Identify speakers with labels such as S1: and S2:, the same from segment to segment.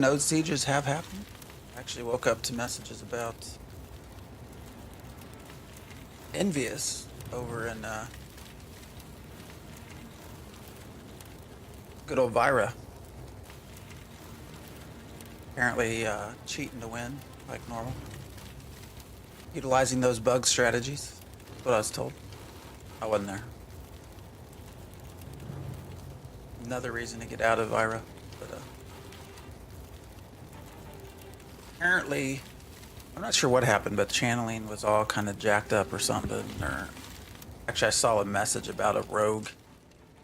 S1: Node sieges have happened. I actually woke up to messages about Envious over in good old Vira. Apparently cheating to win, like normal. Utilizing those bug strategies. That's what I was told. I wasn't there. Another reason to get out of Vira. But apparently, I'm not sure what happened, but channeling was all kind of jacked up or something. Or actually, I saw a message about a rogue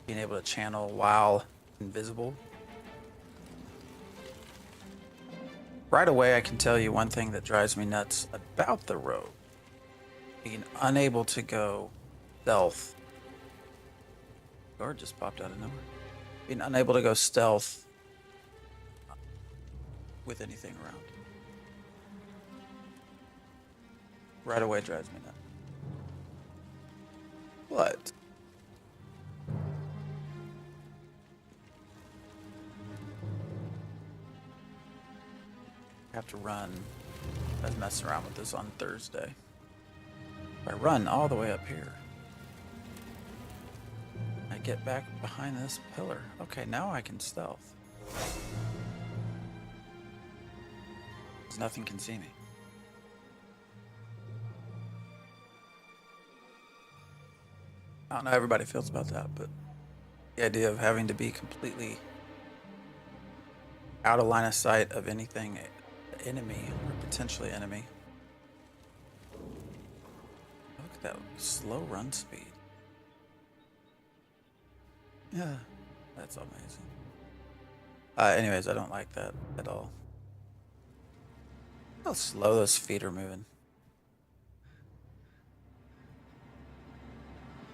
S1: being able to channel while invisible. Right away, I can tell you one thing that drives me nuts about the rogue. Being unable to go stealth. Guard just popped out of nowhere. Being unable to go stealth with anything around. Right away drives me nuts. But I have to run. I was messing around with this on Thursday. If I run all the way up here, I get back behind this pillar. Okay, now I can stealth. Because nothing can see me. I don't know how everybody feels about that, but the idea of having to be completely out of line of sight of anything, enemy or potentially enemy. Look at that slow run speed. Yeah, that's amazing. Anyways, I don't like that at all. How slow those feet are moving.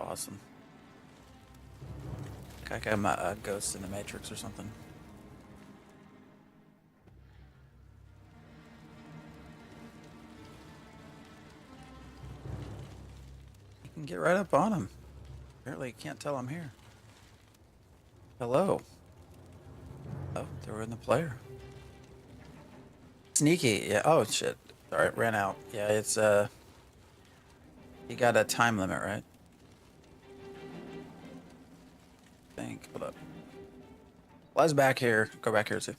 S1: Awesome. Like I'm a ghost in the Matrix or something. You can get right up on him. Apparently you can't tell I'm here. Hello. Oh, they were in the player. Sneaky, yeah. Oh shit. Sorry, it ran out. Yeah, it's you got a time limit, right? I think. Hold up. Well, I was back here. Go back here too.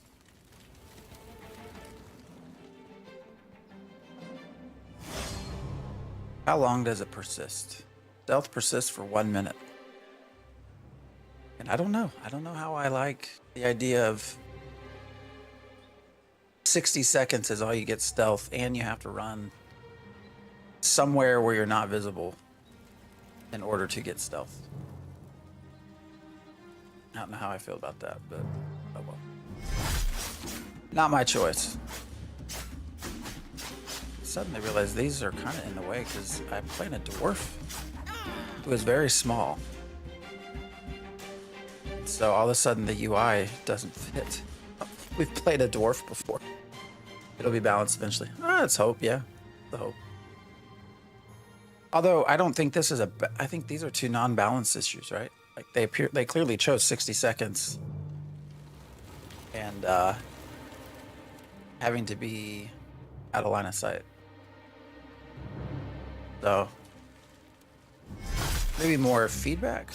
S1: How long does it persist? Stealth persists for 1 minute. And I don't know. I don't know how I like the idea of 60 seconds is all you get stealth, and you have to run somewhere where you're not visible in order to get stealth. I don't know how I feel about that, but oh well. Not my choice. Suddenly realized these are kind of in the way because I'm playing a dwarf who is very small. So all of a sudden the UI doesn't fit. We've played a dwarf before. It'll be balanced eventually. Let's hope, yeah. The hope. Although I don't think this is I think these are two non-balance issues, right? Like they clearly chose 60 seconds and having to be out of line of sight. So maybe more feedback.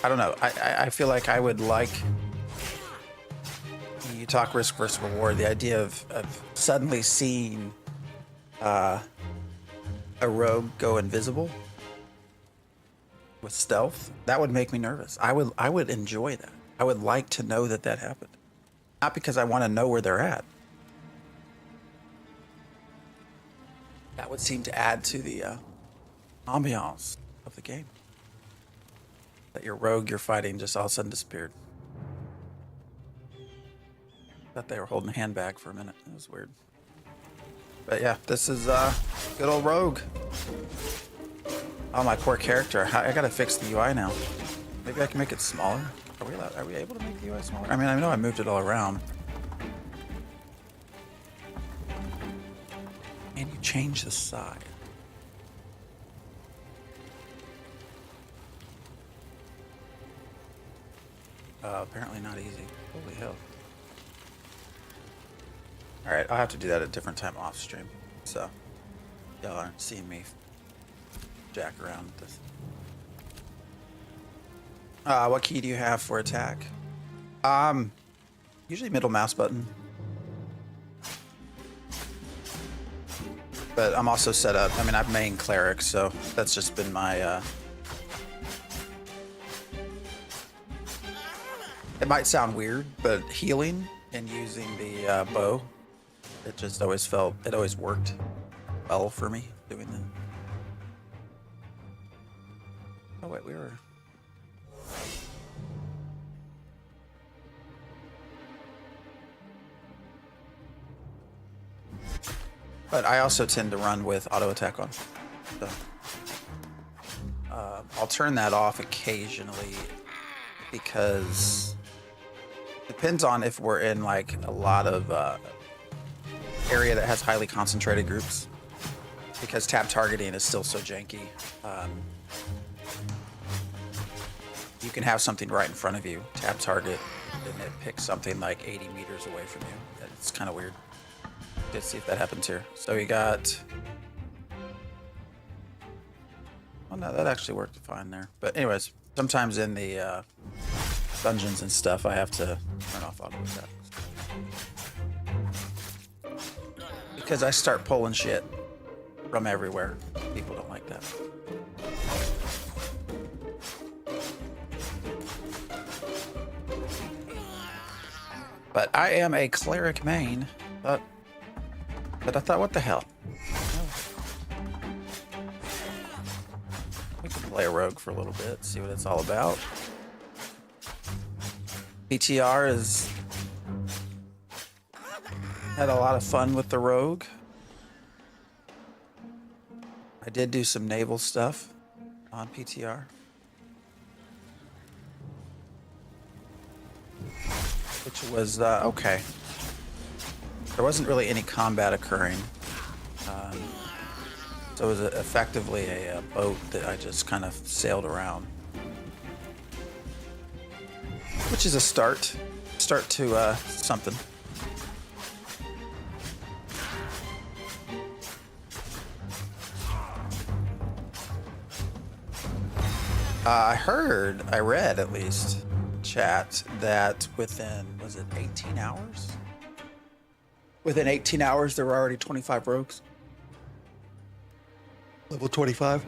S1: I don't know. I feel like I would like, you talk risk versus reward, the idea of suddenly seeing a rogue go invisible with stealth. That would make me nervous. I would enjoy that. I would like to know that that happened. Not because I want to know where they're at. That would seem to add to the ambiance of the game. That your rogue you're fighting just all of a sudden disappeared. Thought they were holding a handbag for a minute. It was weird. But yeah, this is good old rogue. Oh, my poor character. I gotta fix the UI now. Maybe I can make it smaller. Are we able to make the UI smaller? I mean, I know I moved it all around. And you change the side. Apparently not easy. Holy hell. Alright, I'll have to do that at a different time off stream. So, y'all aren't seeing me jack around with this. What key do you have for attack? Usually middle mouse button. But I'm also set up, I mean, I've main cleric, so that's just been my, It might sound weird, but healing and using the bow, it just always it always worked well for me doing that. Oh wait, we were... But I also tend to run with auto attack on. So, I'll turn that off occasionally because depends on if we're in like a lot of area that has highly concentrated groups, because tab targeting is still so janky. You can have something right in front of you, tab target, and it picks something like 80 meters away from you. It's kind of weird. Let's see if that happens here. So we got... Oh no, that actually worked fine there. But anyways, sometimes in the dungeons and stuff, I have to turn off auto attack. Because I start pulling shit from everywhere. People don't like that. But I am a cleric main, but I thought, what the hell? We can play a rogue for a little bit, see what it's all about. PTR has had a lot of fun with the rogue. I did do some naval stuff on PTR. Which was okay. There wasn't really any combat occurring. So it was effectively a boat that I just kind of sailed around. Which is a start to something. I read at least, chat, that within, was it 18 hours? Within 18 hours, there were already 25 rogues. Level 25?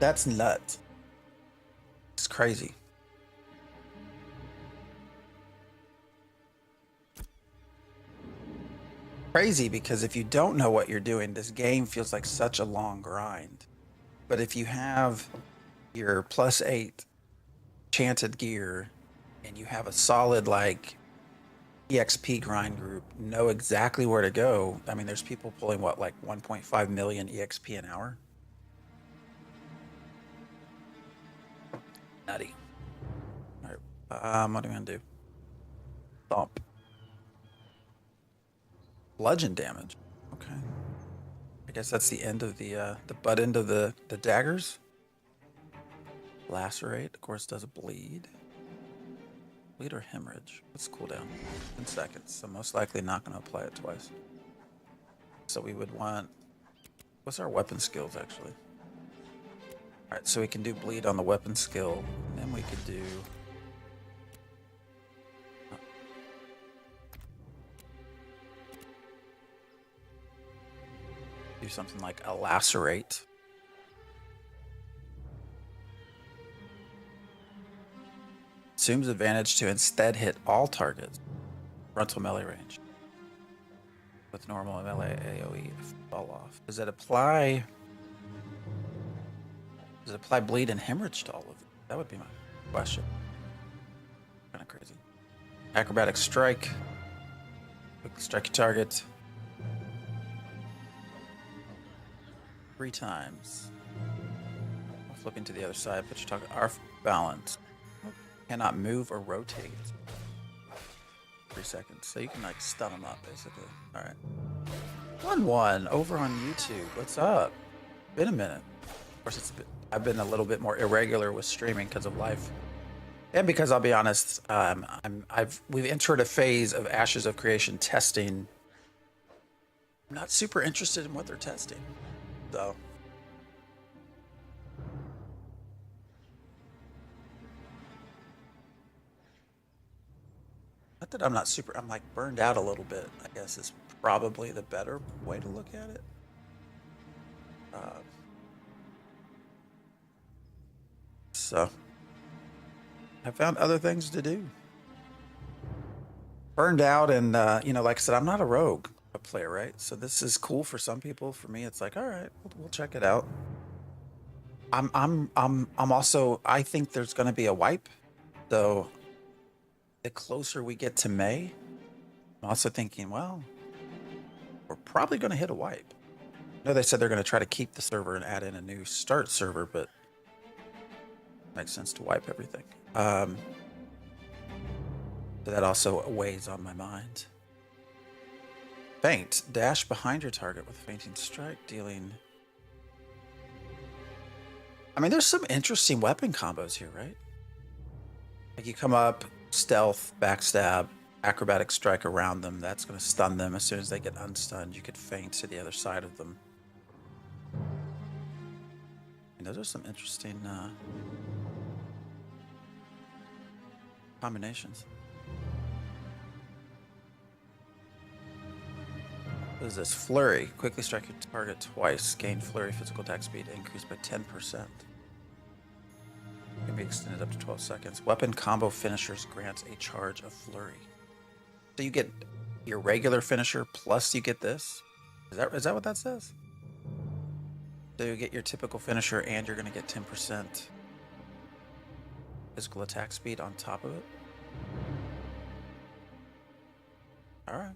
S1: That's nuts. It's crazy. Crazy because if you don't know what you're doing, this game feels like such a long grind. But if you have your +8 chanted gear and you have a solid like EXP grind group, know exactly where to go. I mean, there's people pulling what, like 1.5 million EXP an hour? Nutty. All right, what am I gonna do? Thump. Bludgeon damage. Okay. I guess that's the end of the butt end of the daggers. Lacerate, of course, does a bleed. Bleed or hemorrhage? What's cooldown? 10 seconds, so most likely not going to apply it twice. So we would want... What's our weapon skills, actually? Alright, so we can do bleed on the weapon skill, and then we could do... Do something like a lacerate. Assumes advantage to instead hit all targets. Frontal melee range. With normal melee AoE fall off. Does it apply bleed and hemorrhage to all of it? That would be my question. Kind of crazy. Acrobatic strike. Quick strike your target. 3 times. Flipping to the other side, put your target off balance. Cannot move or rotate. 3 seconds. So you can like stun them up basically. Alright. 1-1 over on YouTube. What's up? Been a minute. Of course, I've been a little bit more irregular with streaming because of life. And because I'll be honest, we've entered a phase of Ashes of Creation testing. I'm not super interested in what they're testing, so. Not that I'm not super, I'm like burned out a little bit, I guess is probably the better way to look at it. Uh, so I found other things to do. Burned out, and like I said, I'm not a rogue player, right? So this is cool for some people. For me, it's like, all right, we'll check it out. I'm also, I think there's going to be a wipe. So the closer we get to May, I'm also thinking, well, we're probably going to hit a wipe. I know they said they're going to try to keep the server and add in a new start server, but it makes sense to wipe everything. So that also weighs on my mind. Faint. Dash behind your target with fainting strike, dealing... I mean, there's some interesting weapon combos here, right? Like you come up, stealth, backstab, acrobatic strike around them. That's going to stun them. As soon as they get unstunned, you could feint to the other side of them. And those are some interesting combinations. What is this? Flurry. Quickly strike your target twice. Gain flurry physical attack speed increased by 10%. Can be extended up to 12 seconds. Weapon combo finishers grants a charge of flurry. So you get your regular finisher plus you get this? Is that what that says? So you get your typical finisher and you're going to get 10% physical attack speed on top of it? Alright.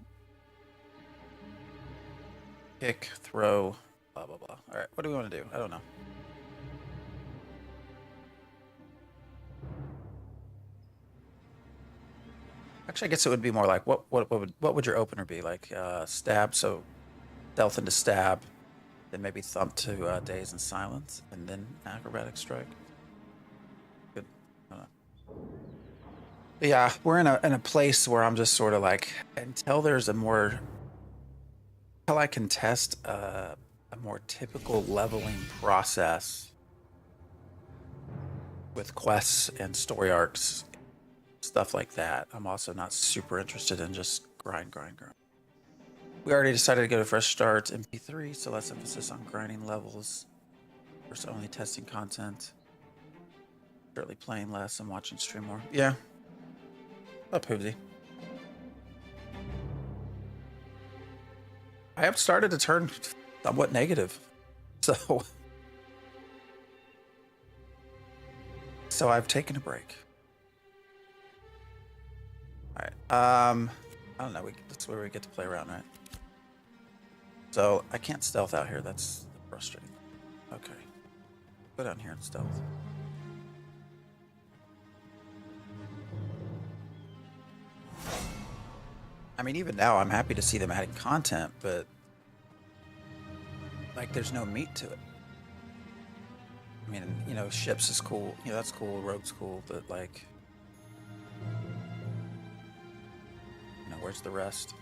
S1: Kick, throw, blah, blah, blah. Alright, what do we want to do? I don't know. Actually, I guess it would be more like, what would your opener be? Like stab, so stealth into stab, then maybe thump to daze and silence, and then acrobatic strike. Good. I don't know. But yeah, we're in a place where I'm just sort of like, until there's until I can test a more typical leveling process with quests and story arcs, stuff like that, I'm also not super interested in just grind. We already decided to go to fresh start MP3, so less emphasis on grinding levels versus only testing content. Certainly playing less and watching stream more. Yeah. Up, Hoobsy. I have started to turn somewhat negative. So I've taken a break. Alright. I don't know, that's where we get to play around, right? So I can't stealth out here, that's frustrating. Okay. Go down here and stealth. I mean, even now, I'm happy to see them adding content, but like, there's no meat to it. I mean, ships is cool. That's cool. Rogue's cool, but like, where's the rest?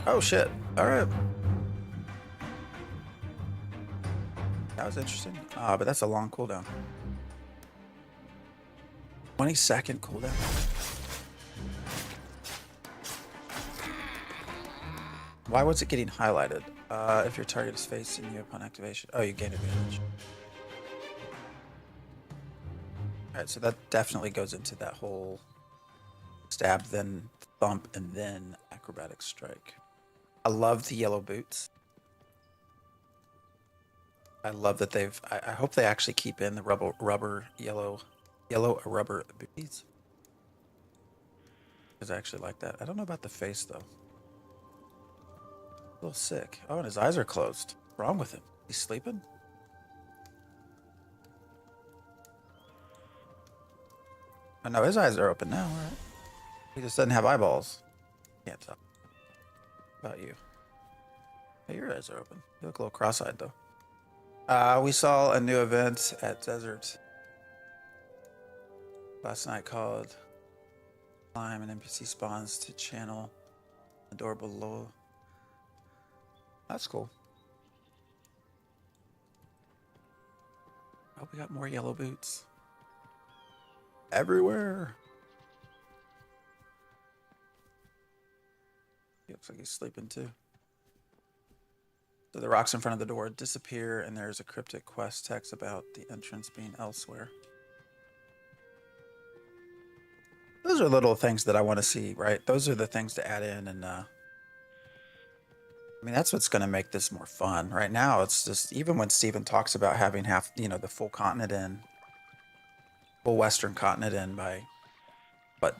S1: Oh shit! All right. That was interesting. But that's a long cooldown. 20-second cooldown. Why was it getting highlighted? If your target is facing you upon activation. Oh, you gain advantage. Alright, so that definitely goes into that whole stab, then thump, and then acrobatic strike. I love the yellow boots. I love that I hope they actually keep in the rubber yellow rubber booties. Because I actually like that. I don't know about the face though. A little sick. Oh, and his eyes are closed. What's wrong with him? He's sleeping? Oh no, his eyes are open now, right? He just doesn't have eyeballs. Can't tell. About you. Hey, your eyes are open. You look a little cross-eyed though. We saw a new event at Desert. Last night called climb and NPC spawns to channel the door below. That's cool. Oh, we got more yellow boots. Everywhere. He looks like he's sleeping too. So the rocks in front of the door disappear, and there's a cryptic quest text about the entrance being elsewhere. Those are little things that I want to see, right? Those are the things to add in, and I mean, that's what's going to make this more fun. Right now, it's just, even when Steven talks about having the full continent in, full Western continent in by, but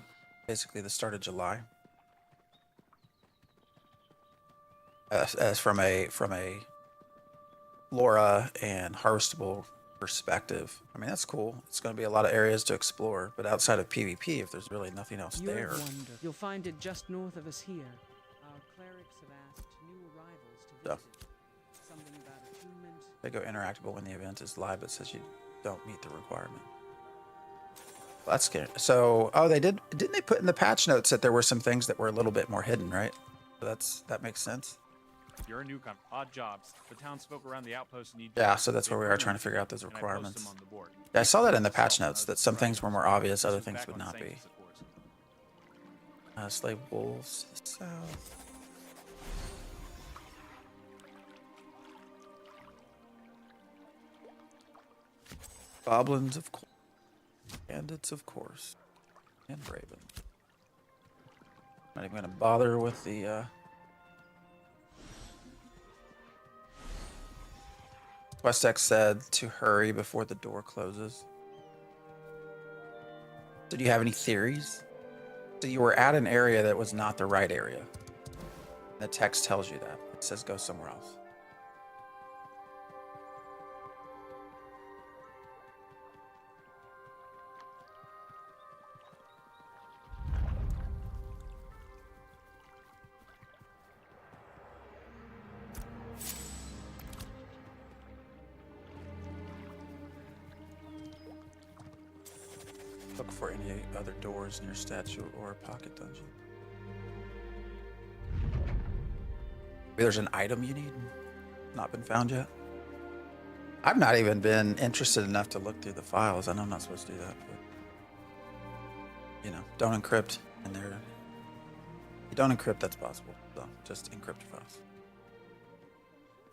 S1: basically the start of July. As from a flora and harvestable perspective, I mean, that's cool. It's going to be a lot of areas to explore, but outside of PvP, if there's really nothing else there.
S2: You'll find it just north of us here. Our clerics have asked new arrivals to visit. Something about attunement.
S1: They go interactable when the event is live, but says you don't meet the requirement. Well, that's scary. So, oh, didn't they put in the patch notes that there were some things that were a little bit more hidden, right? So that makes sense.
S3: You're a newcomer. Odd jobs. The townsfolk around the outpost need.
S1: Yeah, so that's where we are trying to figure out those requirements. Yeah, I saw that in the patch notes that some things were more obvious, other things would not be. Slave wolves south. Goblins, of course. Bandits, of course. And Raven. Not even going to bother with the QuestX said to hurry before the door closes. So do you have any theories? So you were at an area that was not the right area. The text tells you that. It says go somewhere else. Look for any other doors in your statue or pocket dungeon. Maybe there's an item you need, not been found yet. I've not even been interested enough to look through the files. I know I'm not supposed to do that, but don't encrypt. And you don't encrypt, that's possible. So just encrypt your files.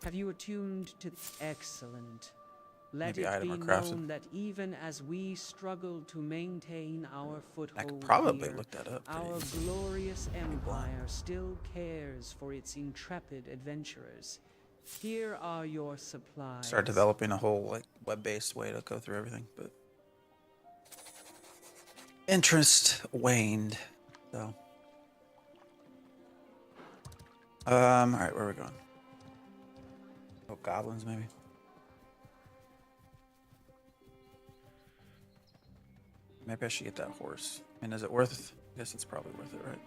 S2: Have you attuned to? Excellent. Let
S1: Maybe
S2: it be
S1: item or crafted.
S2: known that even as we struggle to maintain our foothold
S1: I could probably
S2: here,
S1: look that up.
S2: our glorious empire still cares for its intrepid adventurers. Here are your supplies.
S1: Start developing a whole web-based way to go through everything, but interest waned. So, all right, where are we going? Oh, goblins, maybe. Maybe I should get that horse. I mean, is it worth? I guess it's probably worth it, right?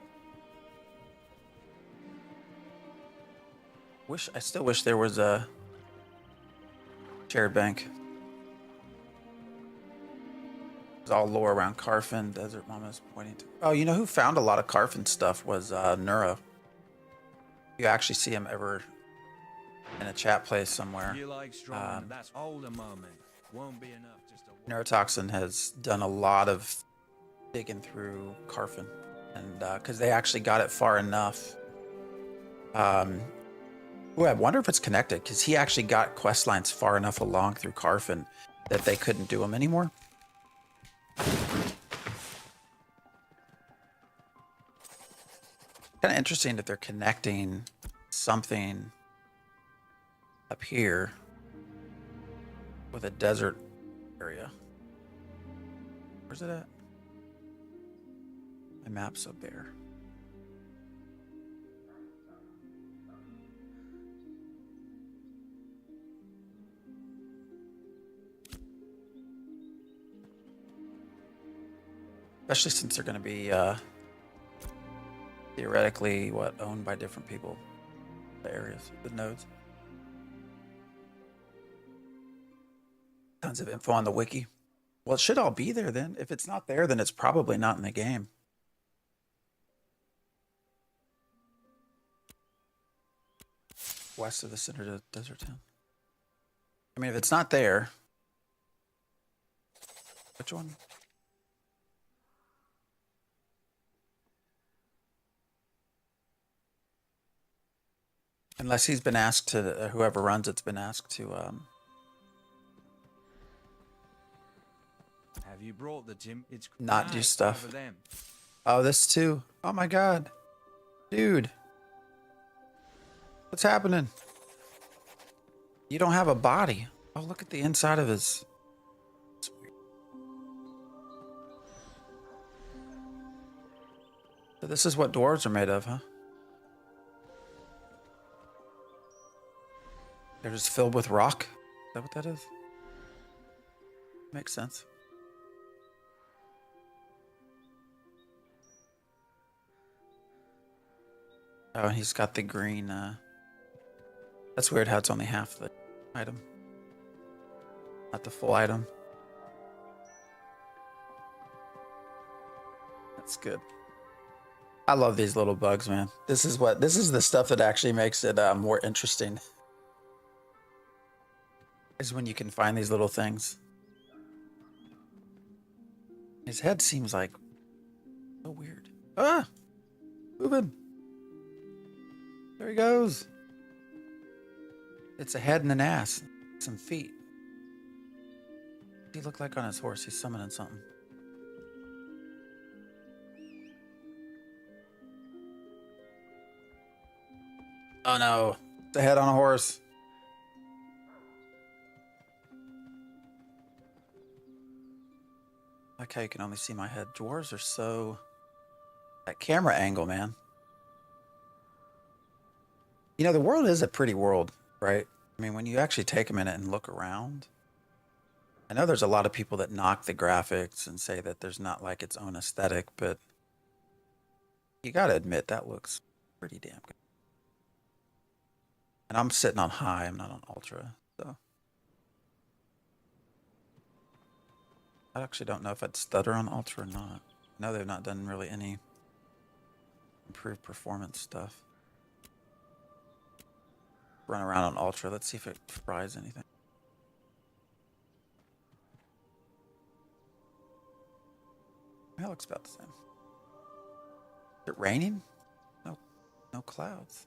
S1: I still wish there was a shared bank. It's all lore around Carfin. Desert Mama's pointing to. Oh, you know who found a lot of Carfin stuff was Nura. You actually see him ever in a chat place somewhere.
S4: You like strong, that's all the moment. Won't be enough just to.
S1: Neurotoxin has done a lot of digging through Carfin, and because they actually got it far enough. Ooh, I wonder if it's connected, because he actually got quest lines far enough along through Carfin that they couldn't do them anymore. Kind of interesting that they're connecting something up here with a desert area. Where's it at? My map's so bare. Especially since they're going to be theoretically owned by different people, the areas, the nodes. Tons of info on the wiki. Well, it should all be there then. If it's not there, then it's probably not in the game. West of the center of desert town. I mean, if it's not there, which one? Unless he's been asked to, whoever runs it's been asked to,
S4: Have you brought the Jim? It's
S1: not do
S4: nice
S1: stuff.
S4: over them.
S1: Oh, this too. Oh my god. Dude. What's happening? You don't have a body. Oh, look at the inside of his. It's weird. So this is what dwarves are made of, huh? They're just filled with rock? Is that what that is? Makes sense. Oh, and he's got the green, that's weird how it's only half the item. Not the full item. That's good. I love these little bugs, man. This is the stuff that actually makes it more interesting. Is when you can find these little things. His head seems like so weird. Ah! Moving. There he goes. It's a head and an ass. Some feet. What does he look like on his horse? He's summoning something. Oh no. It's a head on a horse. I like how you can only see my head. Dwarves are so... That camera angle, man. You know, the world is a pretty world, right? I mean, when you actually take a minute and look around, I know there's a lot of people that knock the graphics and say that there's not like its own aesthetic, but you gotta admit that looks pretty damn good. And I'm sitting on high, I'm not on ultra, so. I actually don't know if I'd stutter on ultra or not. I know they've not done really any improved performance stuff. Run around on ultra. Let's see if it fries anything. That looks about the same. Is it raining? No, no clouds.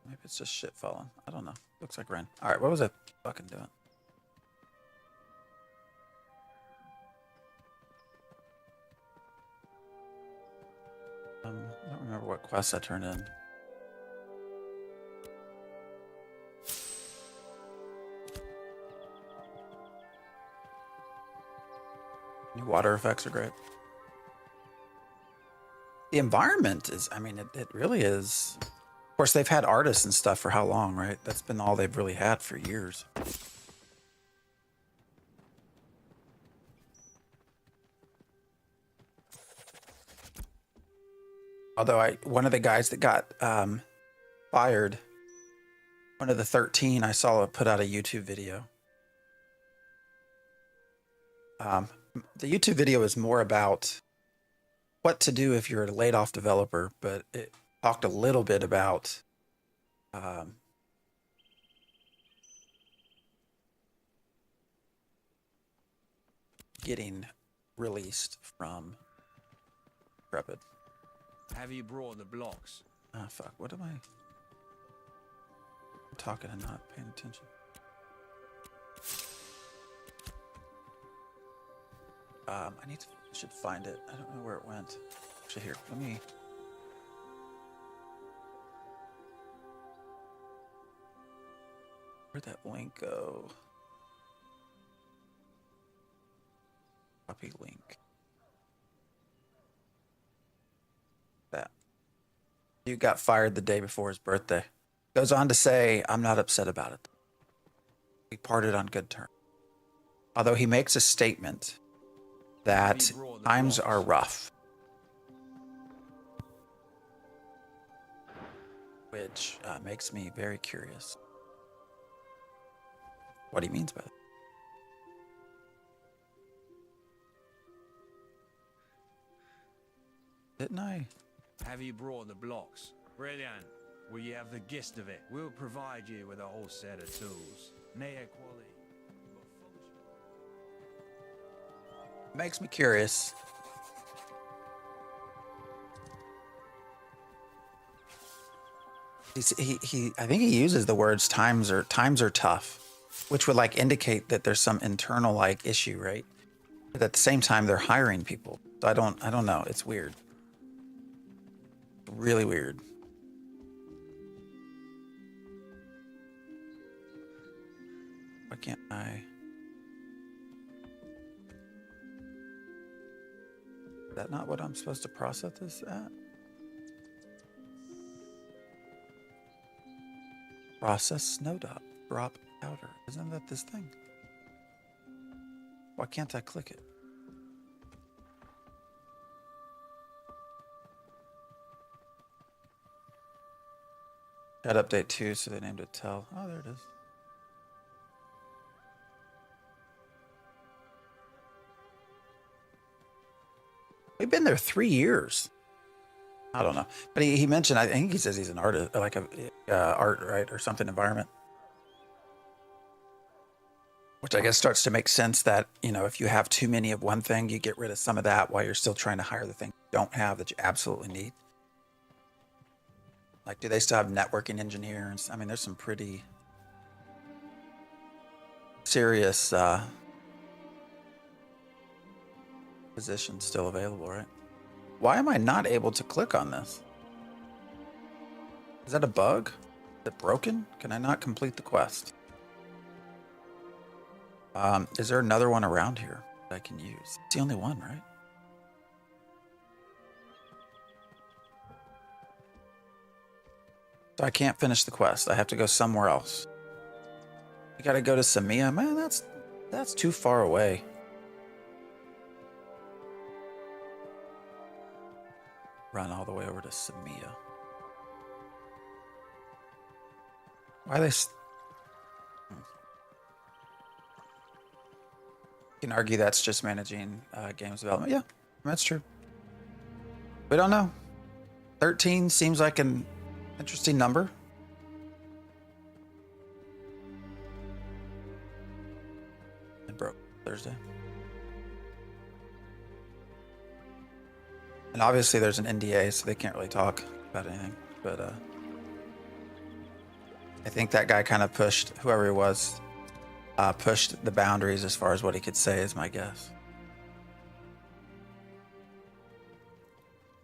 S1: Maybe it's just shit falling. I don't know. Looks like rain. All right, what was I fucking doing? I don't remember what quest I turned in. New water effects are great. The environment is, I mean, it really is. Of course, they've had artists and stuff for how long, right? That's been all they've really had for years. Although one of the guys that got fired, one of the 13, I saw put out a YouTube video. The YouTube video is more about what to do if you're a laid off developer, but it talked a little bit about getting released from Intrepid.
S4: Have you brought the blocks?
S1: Ah, fuck. What am I? I'm talking and not paying attention. I should find it. I don't know where it went. Actually, here, let me. Where'd that link go? Copy link. That. You got fired the day before his birthday. Goes on to say, I'm not upset about it. We parted on good terms. Although he makes a statement that times are rough. Which makes me very curious. what he means by that. Didn't I?
S4: Have you brought the blocks? Brilliant. Well, you have the gist of it. We'll provide you with a whole set of tools. Near quality.
S1: Makes me curious. I think he uses the words times are tough, which would like indicate that there's some internal like issue, right? But at the same time, they're hiring people. So I don't know. It's weird. Really weird. Why can't I? Is that not what I'm supposed to process this at? Process snowdrop powder. Isn't that this thing? Why can't I click it? Got update 2, so they named it Tell. Oh, there it is. We've been there 3 years. I don't know, but he mentioned. I think he says he's an artist, like a art, right, or something environment. Which I guess starts to make sense that, you know, if you have too many of one thing, you get rid of some of that while you're still trying to hire the thing you don't have that you absolutely need. Like, do they still have networking engineers? I mean, there's some pretty serious positions still available, right? Why am I not able to click on this? Is that a bug? Is it broken? Can I not complete the quest? Is there another one around here that I can use? It's the only one, right? So I can't finish the quest. I have to go somewhere else. You gotta go to Samia. Man, that's too far away. Run all the way over to Samia. Why are they... You can argue that's just managing games development. Yeah, that's true. We don't know. 13 seems like an interesting number. It broke Thursday. And obviously there's an NDA, so they can't really talk about anything. But I think that guy kind of pushed, whoever he was, pushed the boundaries as far as what he could say, is my guess.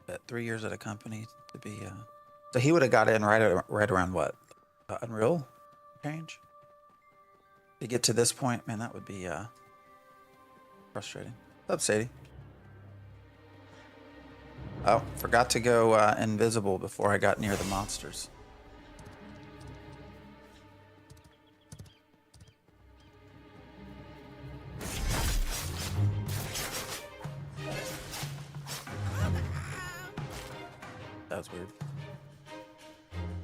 S1: But 3 years at a company to be... So he would have got in right around what? Unreal change? To get to this point, man, that would be frustrating. What's up, Sadie? Oh, forgot to go invisible before I got near the monsters. That was weird.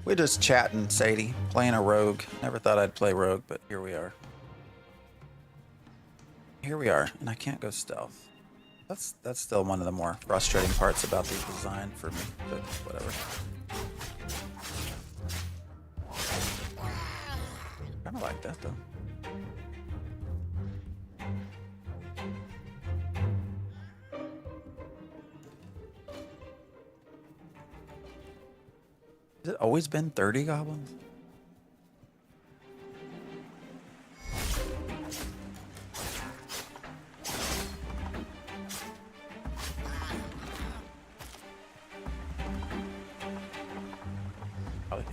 S1: We're just chatting, Sadie, playing a rogue. Never thought I'd play rogue, but here we are. Here we are, and I can't go stealth. That's still one of the more frustrating parts about the design for me, but whatever. Kind of like that, though. Has it always been 30 goblins?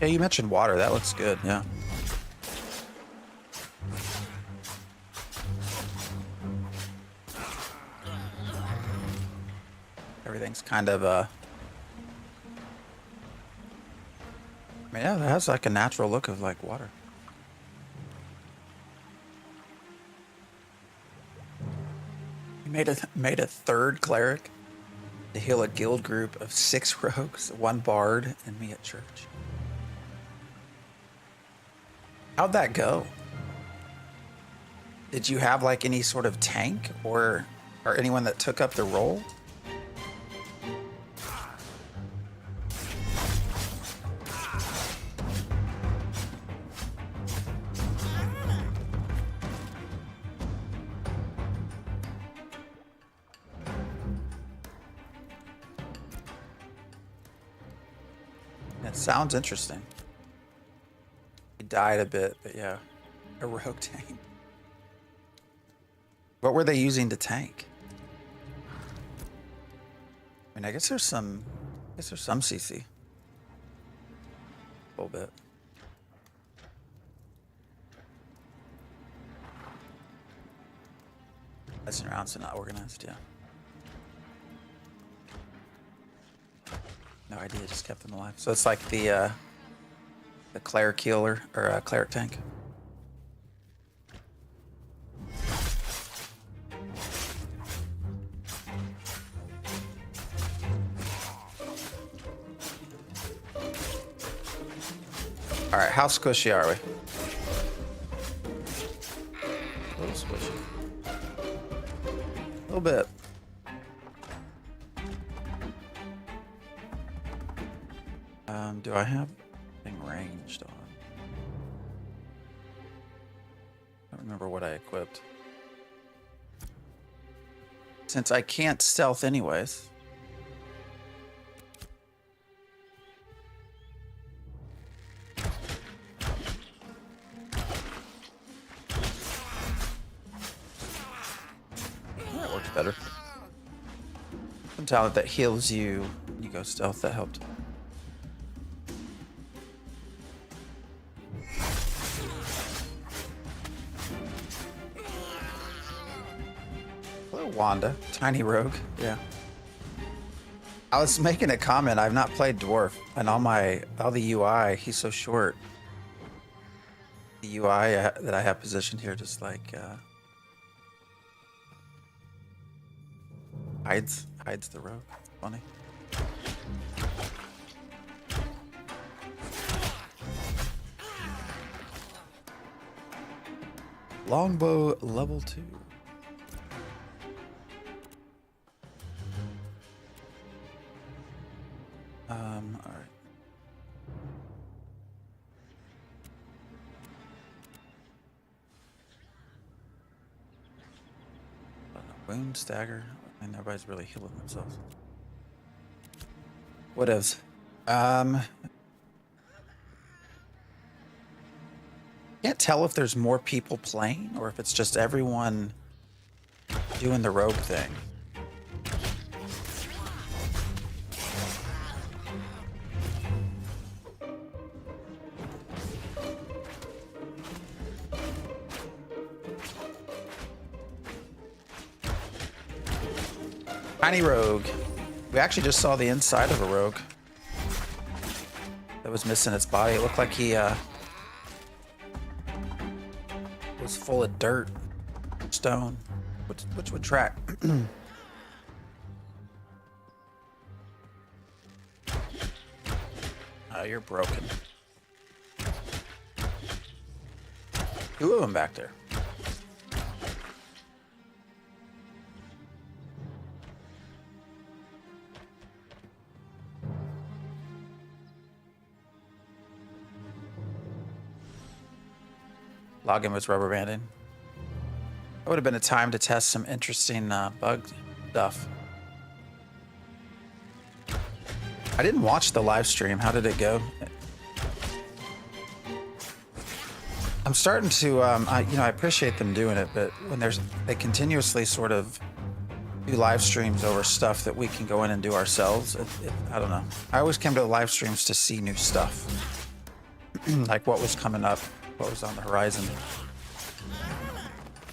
S1: Yeah, you mentioned water. That looks good, yeah. Everything's kind of, I mean, yeah, it has like a natural look of like water. You made a third cleric to heal a guild group of 6 rogues, 1 bard, and me at church. How'd that go? Did you have like any sort of tank or anyone that took up the role? That sounds interesting. He died a bit, but yeah, a rogue tank. What were they using to tank? I mean, I guess there's some CC. A little bit. Messing around, so not organized, yeah. No idea, just kept them alive. So it's like the cleric healer, or cleric tank. All right, how squishy are we? A little squishy. A little bit. Do I have anything ranged on? I don't remember what I equipped. Since I can't stealth anyways. That works better. Some talent that heals you when you go stealth, that helped. Wanda, tiny rogue, yeah. I was making a comment. I've not played dwarf, and all the UI, he's so short. The UI that I have positioned here just like hides the rogue. Funny. Longbow level 2. All right. Wound, stagger, and everybody's really healing themselves. What is? Can't tell if there's more people playing or if it's just everyone doing the rogue thing. Tiny rogue. We actually just saw the inside of a rogue that was missing its body. It looked like he was full of dirt, stone, which would track. Oh, you're broken. Two of them back there. Login was rubber banding. That would have been a time to test some interesting bug stuff. I didn't watch the live stream. How did it go? I'm starting to, I appreciate them doing it, but when they continuously sort of do live streams over stuff that we can go in and do ourselves, I don't know. I always came to the live streams to see new stuff, like what was coming up. What was on the horizon.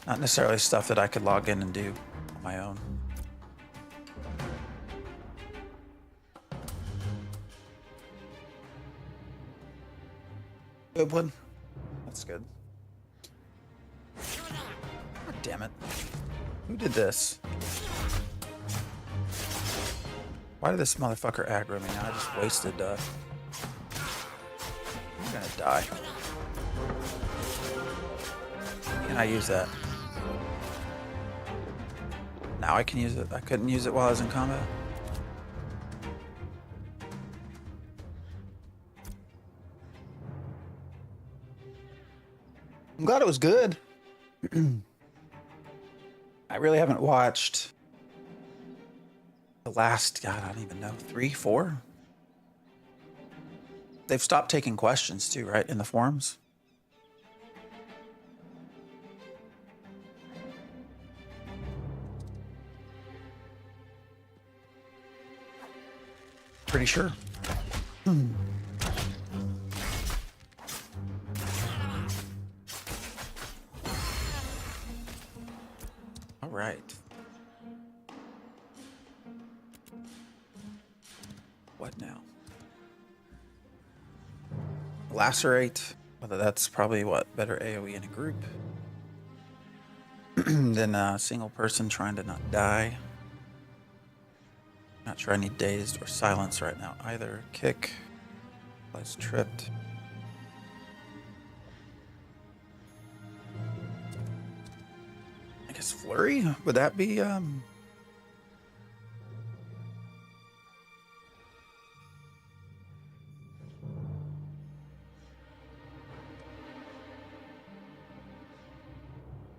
S1: Not necessarily stuff that I could log in and do on my own. Good one. That's good. God damn it. Who did this? Why did this motherfucker aggro me? Now I just wasted, I'm gonna die. Can I use that? Now I can use it. I couldn't use it while I was in combat. I'm glad it was good. I really haven't watched the last, God, I don't even know, 3, 4? They've stopped taking questions too, right, in the forums? Pretty sure. All right. What now? Lacerate. Whether that's probably what, better AoE in a group than a single person trying to not die. Not sure I need dazed or silence right now either. Kick. Lights tripped. I guess flurry? Would that be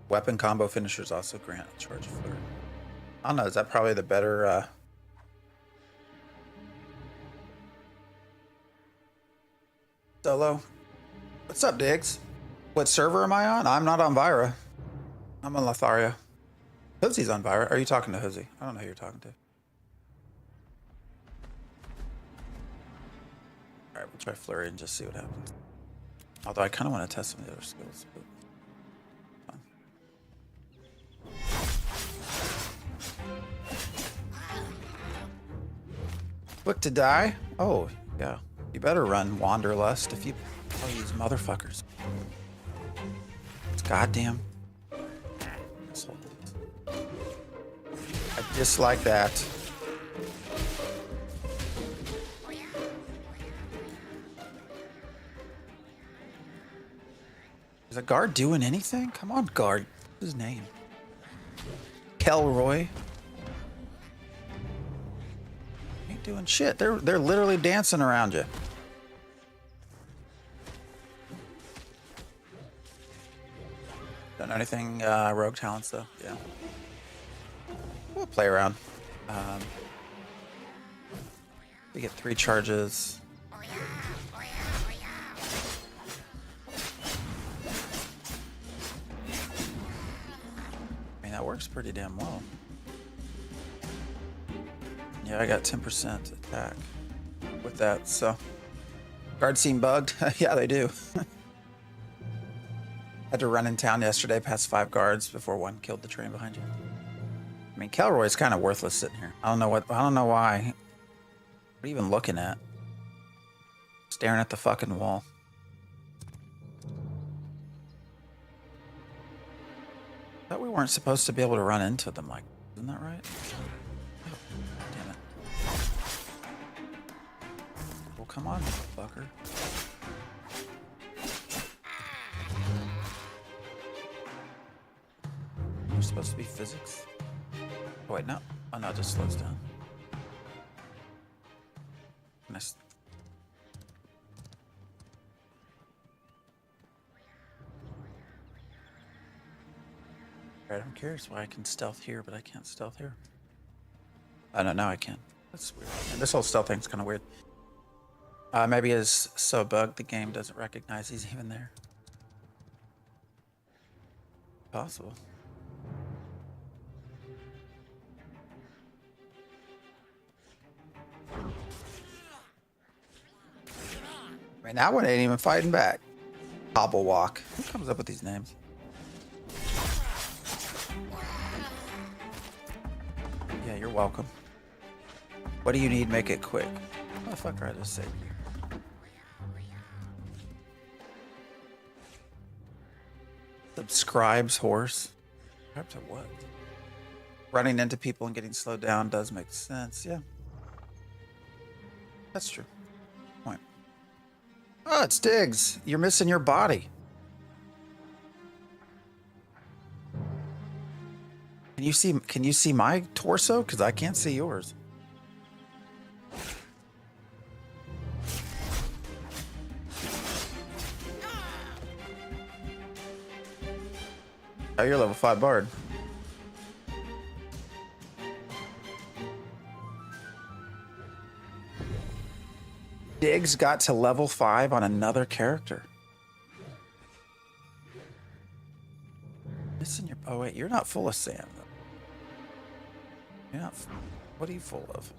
S1: weapon combo finishers also grant a charge of flurry? I don't know, is that probably the better Solo? What's up, Diggs? What server am I on? I'm not on Vyra. I'm on Lotharia. Hoosy's on Vyra. Are you talking to Hoosy? I don't know who you're talking to. Alright, we'll try Flurry and just see what happens. Although I kind of want to test some of the other skills. But Quick to die? Oh, yeah. You better run Wanderlust if you tell these motherfuckers. It's goddamn. I dislike that. Is a guard doing anything? Come on, guard. What's his name? Kelroy. Ain't doing shit. They're literally dancing around you. Don't know anything rogue talents though. Yeah. We'll play around. We get 3 charges. I mean, that works pretty damn well. Yeah, I got 10% attack with that, so. Guards seem bugged. Yeah, they do. Had to run in town yesterday past 5 guards before one killed the train behind you. I mean, Kelroy's kind of worthless sitting here. I don't know why. What are you even looking at? Staring at the fucking wall. Thought we weren't supposed to be able to run into them like, isn't that right? Oh, damn it. Well, come on, fucker. You're supposed to be physics. Oh wait, no. Oh no, it just slows down. Nice. Alright, I'm curious why I can stealth here, but I can't stealth here. Oh no, now I can. That's weird. And this whole stealth thing's kind of weird. Maybe it's so bugged the game doesn't recognize he's even there. Possible. I mean, that one ain't even fighting back. Hobble walk. Who comes up with these names? Yeah, you're welcome. What do you need? Make it quick. Motherfucker, I just saved you. Subscribes horse. Subscribe to what? Running into people and getting slowed down does make sense. Yeah. That's true. Point. Oh, it's Diggs. You're missing your body. Can you see my torso? Because I can't see yours. Oh, you're level 5 bard. Diggs got to level 5 on another character. Listen, oh wait, you're not full of sand though. You're not. What are you full of?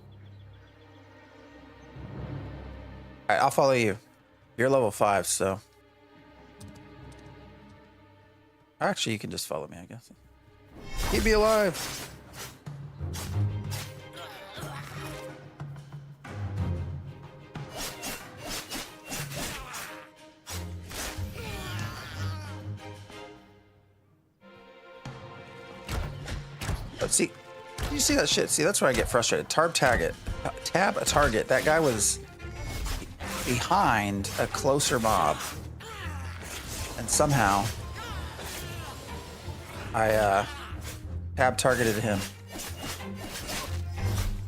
S1: All right, I'll follow you. You're level 5, so. Actually, you can just follow me, I guess. Keep me alive. Oh, see, you see that shit? See, that's where I get frustrated. Tab a target. That guy was behind a closer mob, and somehow I tab targeted him.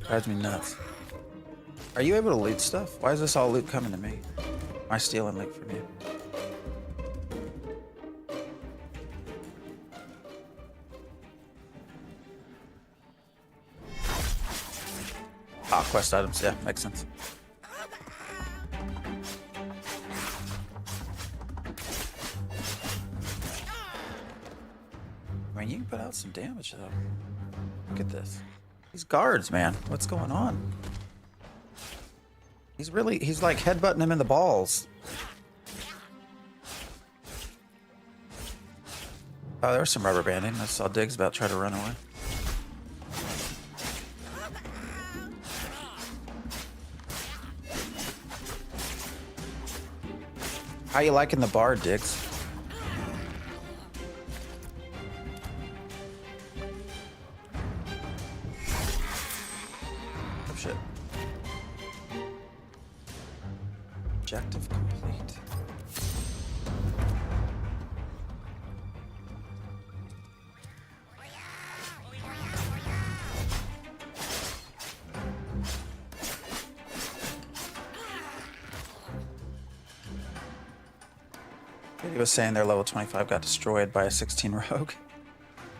S1: Drives me nuts. Are you able to loot stuff? Why is this all loot coming to me? Am I stealing loot from you? Ah, quest items. Yeah, makes sense. I mean, you can put out some damage, though. Look at this. These guards, man. What's going on? He's like headbutting him in the balls. Oh, there was some rubber banding. I saw Diggs about to try to run away. How you liking the bard, Diggs? Oh shit. Objective complete. He was saying their level 25 got destroyed by a 16 rogue.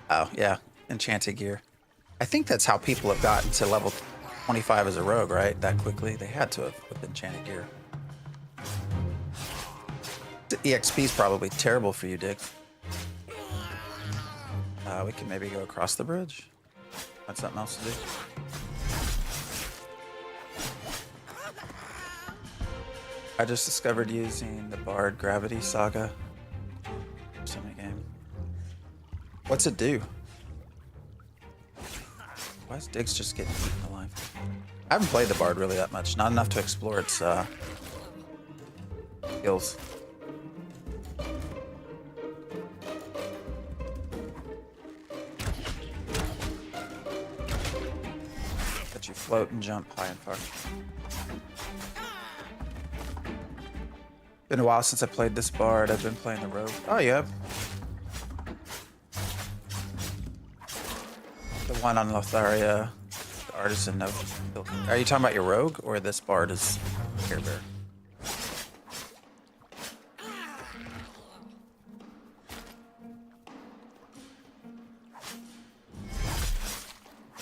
S1: Oh, yeah. Enchanted gear. I think that's how people have gotten to level 25 as a rogue, right? That quickly. They had to have with enchanted gear. The EXP is probably terrible for you, Diggs. We can maybe go across the bridge. That's something else to do. I just discovered using the Bard Gravity Saga. Game. What's it do? Why is Diggs just getting eaten alive? I haven't played the Bard really that much. Not enough to explore its skills. Let you float and jump high and far. Been a while since I played this bard. I've been playing the rogue. Oh, you have? The one on Lotharia, the artisan of. Are you talking about your rogue or this bard is Care Bear?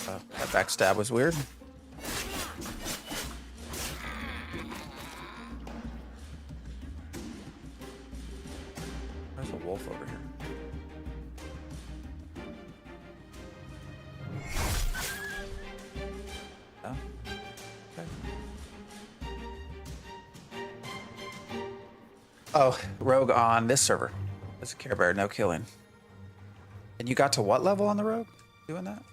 S1: Oh, that backstab was weird. There's a wolf over here. Oh. Okay. Oh, rogue on this server. It's a Care Bear, no killing. And you got to what level on the rogue doing that?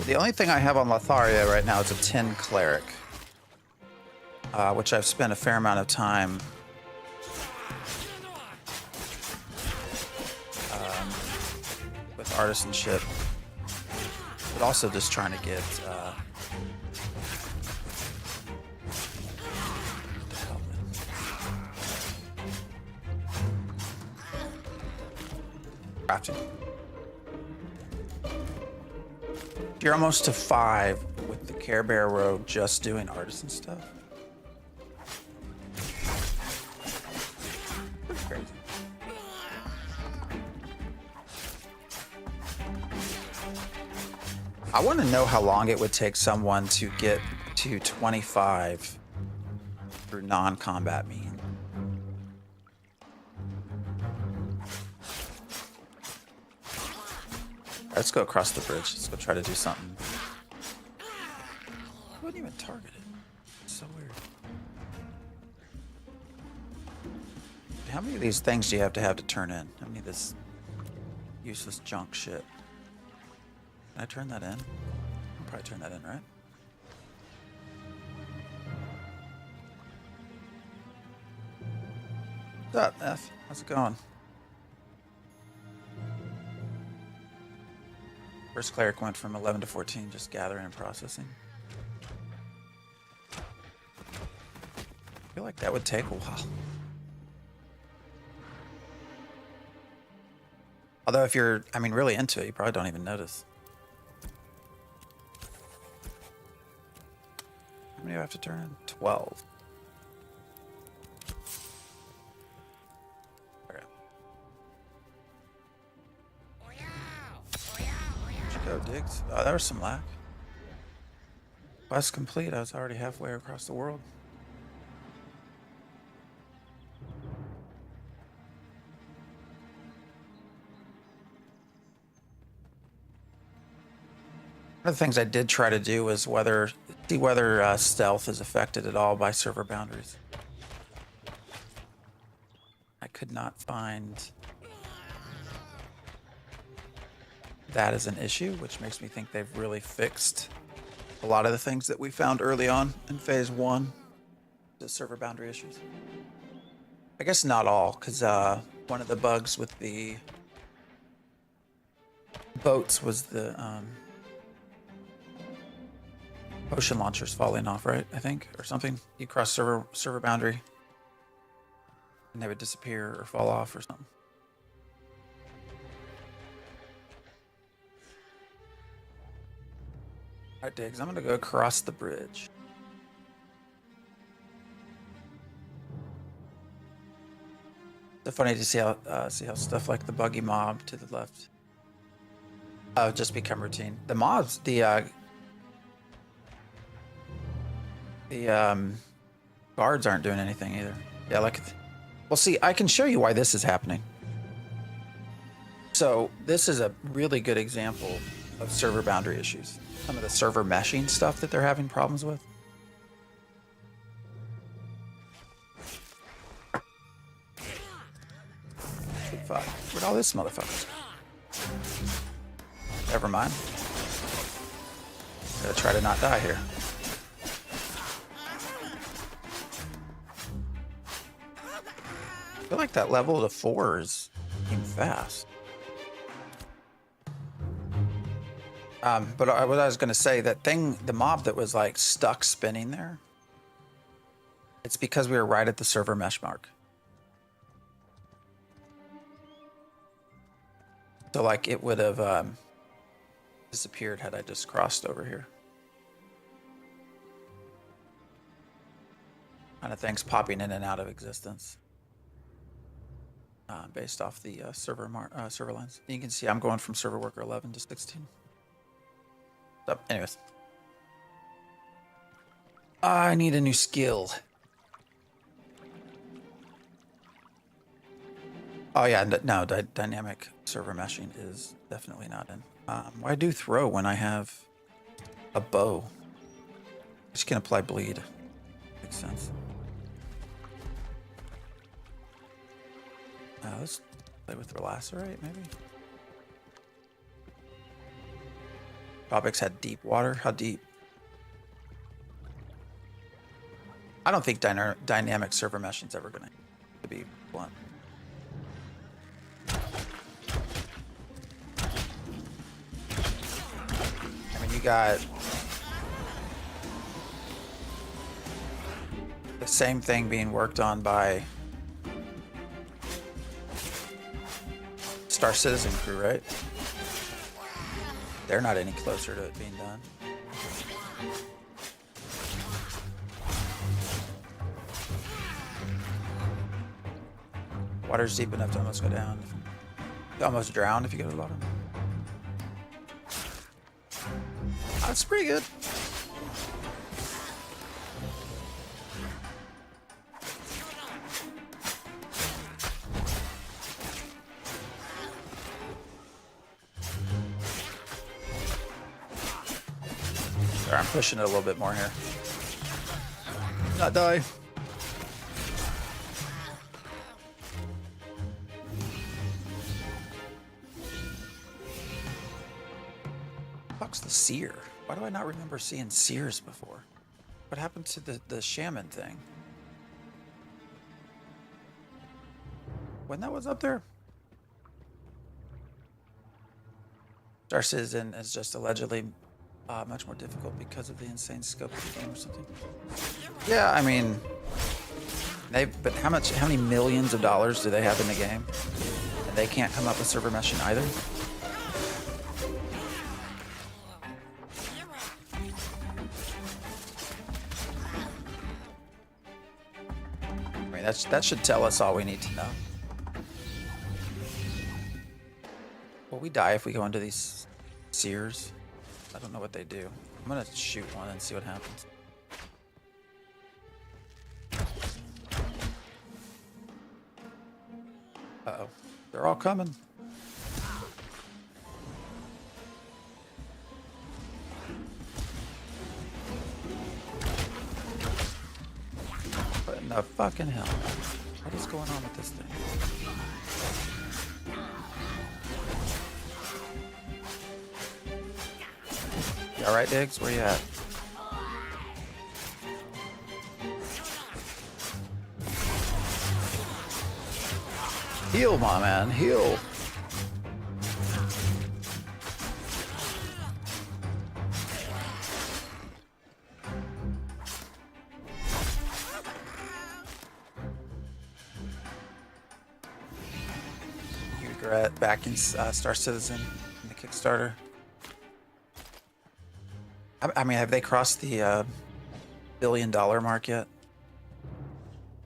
S1: The only thing I have on Lothario right now is a 10 cleric, which I've spent a fair amount of time with artisanship, but also just trying to get crafting. You're almost to 5 with the Care Bear Rogue just doing artisan stuff. Pretty crazy. I want to know how long it would take someone to get to 25 through non-combat means. Let's go across the bridge. Let's go try to do something. I wouldn't even target it. It's so weird. How many of these things do you have to turn in? How many of this useless junk shit? Can I turn that in? I'll probably turn that in, right? What's up, F? How's it going? First cleric went from 11 to 14, just gathering and processing. I feel like that would take a while. Although if you're, I mean, really into it, you probably don't even notice. How many do I have to turn in? 12. Okay. Go, Diggs. Oh, there was some lag. Quest complete. I was already halfway across the world. One of the things I did try to do was see whether stealth is affected at all by server boundaries. I could not find that is an issue, which makes me think they've really fixed a lot of the things that we found early on in phase 1, the server boundary issues. I guess not all, because one of the bugs with the boats was the ocean launchers falling off, right? I think, or something. You cross server boundary, and they would disappear or fall off or something. Alright, Diggs, I'm gonna go across the bridge. So funny to see how stuff like the buggy mob to the left just become routine. The mobs, the guards aren't doing anything either. Yeah, like, well, see, I can show you why this is happening. So this is a really good example of server boundary issues. Some of the server meshing stuff that they're having problems with. Fuck. Where'd all this motherfuckers? Never mind. Gotta try to not die here. I feel like that level to 4 is getting fast. But what I was going to say, that thing, the mob that was like stuck spinning there, it's because we were right at the server mesh mark. So like it would have disappeared had I just crossed over here. Kind of things popping in and out of existence based off the server lines. You can see I'm going from server worker 11 to 16. So, anyways. I need a new skill. Oh yeah, no, dynamic server meshing is definitely not in. Why do throw when I have a bow? I just can apply bleed. Makes sense. Let's play with Relacerate, maybe? Tropics had deep water. How deep? I don't think dynamic server meshing's ever gonna, to be blunt. I mean, you got the same thing being worked on by Star Citizen crew, right? They're not any closer to it being done. Water's deep enough to almost go down. You almost drown if you go to the bottom. That's pretty good. Sorry, I'm pushing it a little bit more here. Not die. Fuck's the seer? Why do I not remember seeing seers before? What happened to the shaman thing? When that was up there? Star Citizen is just allegedly much more difficult because of the insane scope of the game or something. Yeah, I mean, but how many millions of dollars do they have in the game? And they can't come up with server meshing either? I mean, that should tell us all we need to know. Will we die if we go into these seers? I don't know what they do. I'm gonna shoot one and see what happens. Uh-oh. They're all coming. What in the fucking hell? What is going on with this thing? You alright, Diggs? Where you at? Heal, my man, heal. You regret backing Star Citizen in the Kickstarter? I mean, have they crossed the $1 billion mark yet?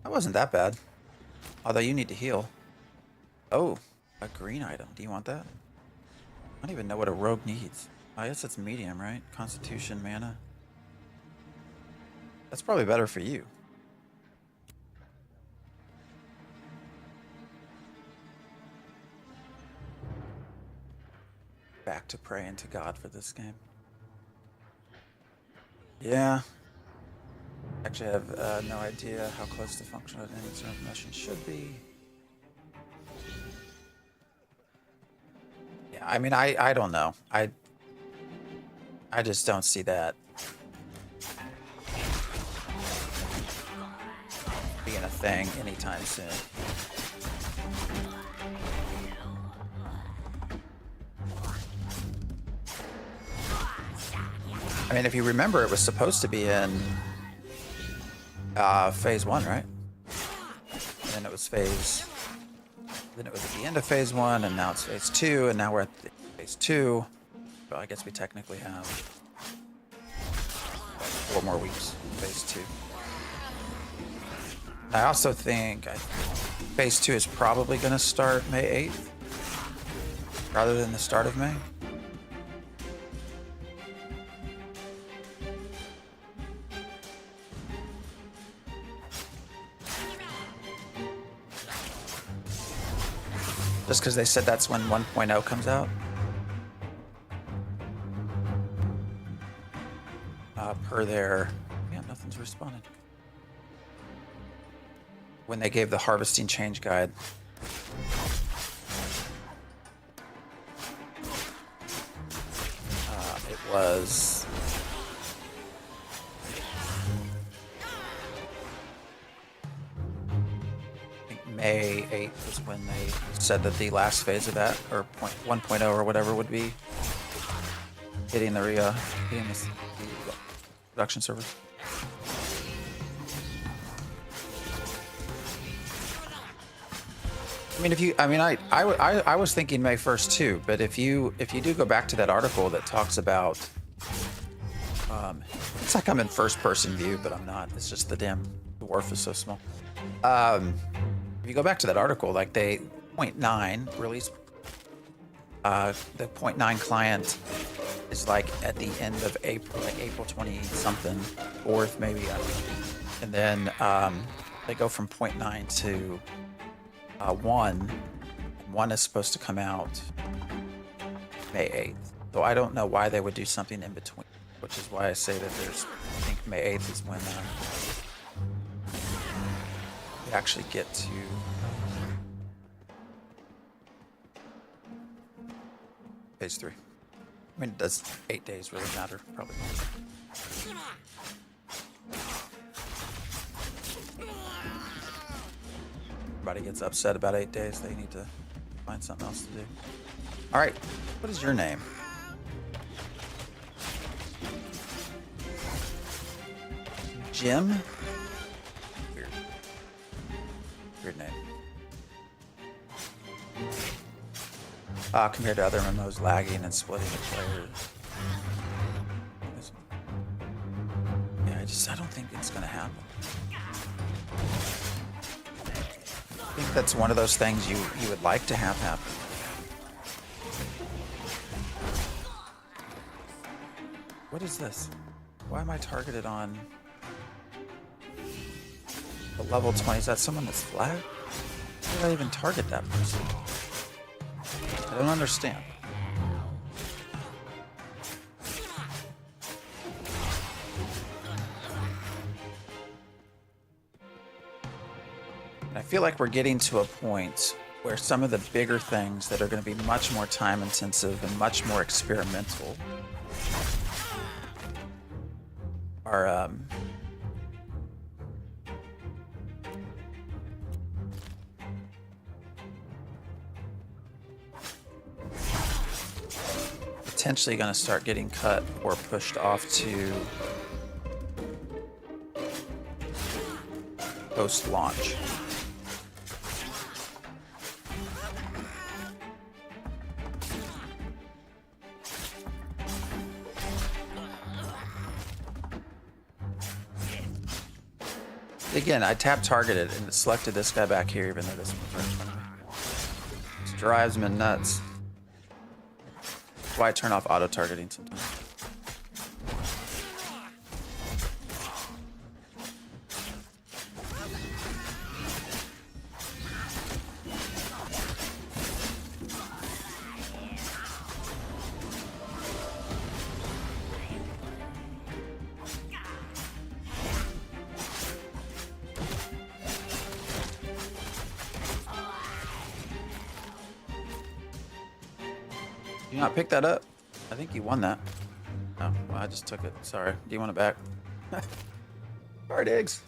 S1: That wasn't that bad. Although you need to heal. Oh, a green item. Do you want that? I don't even know what a rogue needs. I guess it's medium, right? Constitution, mana. That's probably better for you. Back to praying to God for this game. Yeah. Actually, I have no idea how close to functional dynamic meshing should be. Yeah, I mean, I don't know. I just don't see that being a thing anytime soon. I mean, if you remember, it was supposed to be in phase 1, right? And then it was then it was at the end of phase 1, and now it's phase 2, and now we're at phase 2. Well, I guess we technically have 4 more weeks in phase 2. I also think phase 2 is probably going to start May 8th rather than the start of May. Just because they said that's when 1.0 comes out. Per their... Yeah, nothing's responded. When they gave the harvesting change guide. It was I think May 8th was when they said that the last phase of that, or 1.0 or whatever, would be hitting the production servers. I mean, I was thinking May 1st too, but if you do go back to that article that talks about, it's like I'm in first person view, but I'm not. It's just the dwarf is so small. If you go back to that article, like they 0.9 release, the 0.9 client is like at the end of April, like April 20 something, 4th maybe, I don't know. And then they go from 0.9 to 1. 1 is supposed to come out May 8th. Though I don't know why they would do something in between, which is why I say that there's, I think May 8th is when we actually get to phase 3. I mean, does 8 days really matter? Probably not. Everybody gets upset about 8 days. They need to find something else to do. All right, what is your name? Jim? Weird name. Compared to other MMOs, lagging and splitting the players. Yeah, I don't think it's gonna happen. I think that's one of those things you would like to have happen. What is this? Why am I targeted on a level 20? Is that someone that's flagged? Why did I even target that person? I don't understand. I feel like we're getting to a point where some of the bigger things that are going to be much more time intensive and much more experimental are potentially going to start getting cut or pushed off to post-launch. Again, I tap targeted and it selected this guy back here, even though this one's right in front of me. This drives me nuts. That's why I turn off auto targeting sometimes. You not pick that up? I think you won that. Oh, well, I just took it. Sorry. Do you want it back? Hard eggs.